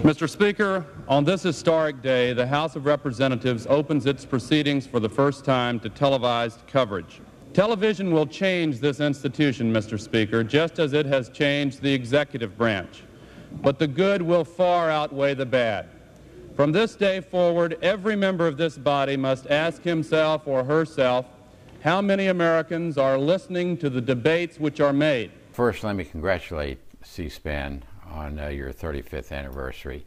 Mr. Speaker, on this historic day, the House of Representatives opens its proceedings for the first time to televised coverage. Television will change this institution, Mr. Speaker, just as it has changed the executive branch. But the good will far outweigh the bad. From this day forward, every member of this body must ask himself or herself how many Americans are listening to the debates which are made. First, let me congratulate C-SPAN on your 35th anniversary.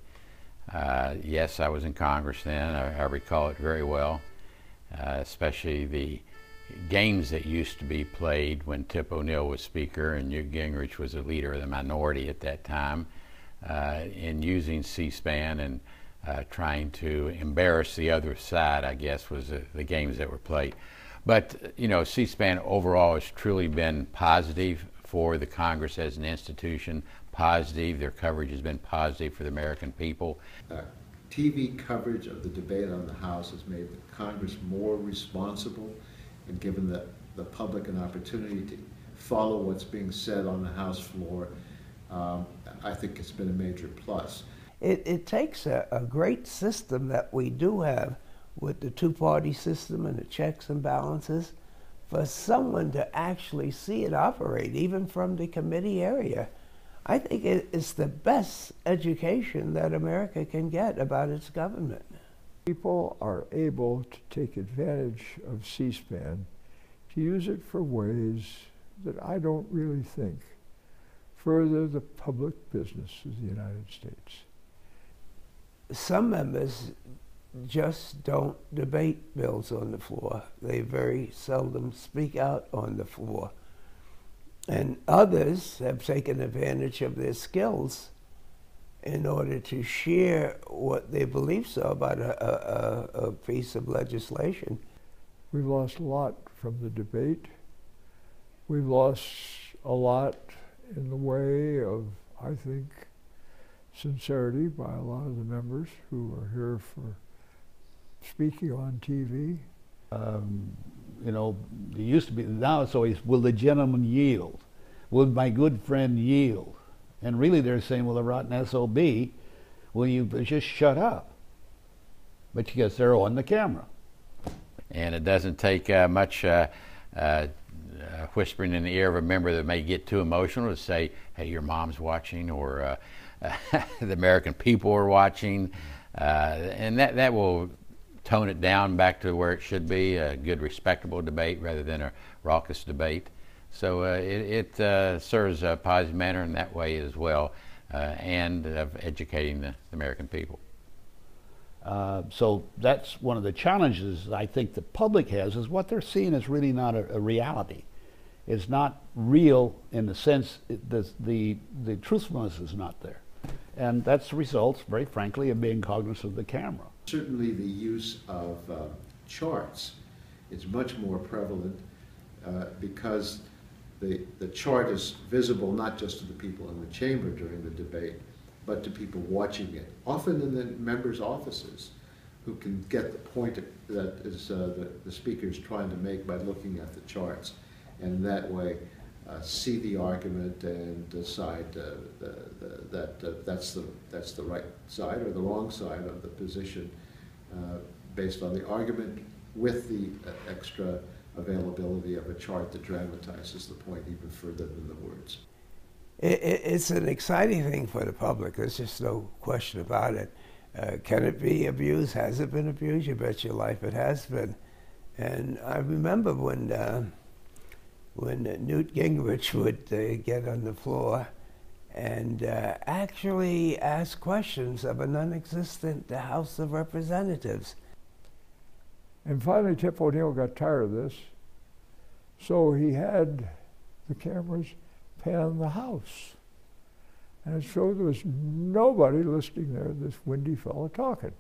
Yes, I was in Congress then. I recall it very well, especially the games that used to be played when Tip O'Neill was Speaker and Newt Gingrich was the leader of the minority at that time, in using C-SPAN and trying to embarrass the other side, I guess, was the games that were played. But, you know, C-SPAN overall has truly been positive for the Congress as an institution, positive. Their coverage has been positive for the American people. TV coverage of the debate on the House has made the Congress more responsible and given the public an opportunity to follow what's being said on the House floor. I think it's been a major plus. It takes a great system that we do have with the two-party system and the checks and balances for someone to actually see it operate, even from the committee area. I think it's the best education that America can get about its government. People are able to take advantage of C-SPAN to use it for ways that I don't really think further the public business of the United States. Some members just don't debate bills on the floor. They very seldom speak out on the floor. And others have taken advantage of their skills in order to share what their beliefs are about a piece of legislation. We've lost a lot from the debate. We've lost a lot in the way of, I think, sincerity by a lot of the members who are here for speaking on TV. You know, it used to be, now it's always, will the gentleman yield? Will my good friend yield? And really they're saying, well, the rotten SOB, will you just shut up? But because they're on the camera. And it doesn't take much whispering in the ear of a member that may get too emotional to say, hey, your mom's watching, or the American people are watching. And that will tone it down back to where it should be, a good, respectable debate rather than a raucous debate. So it serves a positive manner in that way as well, and of educating the American people. So that's one of the challenges I think the public has, is what they're seeing is really not a reality. It's not real in the sense the truthfulness is not there. And that's the result, very frankly, of being cognizant of the camera. Certainly the use of charts is much more prevalent because the chart is visible not just to the people in the chamber during the debate, but to people watching it, often in the members' offices, who can get the point that is the speaker is trying to make by looking at the charts, and in that way see the argument and decide that that's the right side or the wrong side of the position based on the argument, with the extra availability of a chart that dramatizes the point even further than the words. It's an exciting thing for the public. There's just no question about it. Can it be abused? Has it been abused? You bet your life it has been. And I remember when Newt Gingrich would get on the floor and actually ask questions of a non-existent House of Representatives. And finally, Tip O'Neill got tired of this, so he had the cameras pan the House. And so there was nobody listening there, this windy fellow talking.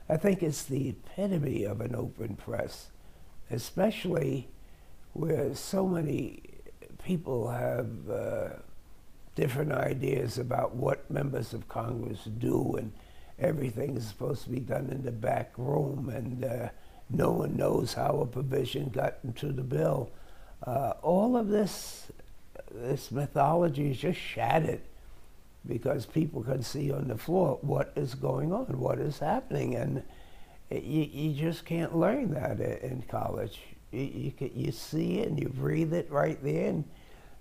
I think it's the epitome of an open press, especially where so many people have different ideas about what members of Congress do, and everything is supposed to be done in the back room, and no one knows how a provision got into the bill. All of this mythology is just shattered because people can see on the floor what is going on, what is happening, and you just can't learn that in college. You see it and you breathe it right there, and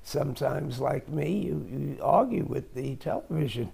sometimes, like me, you argue with the television.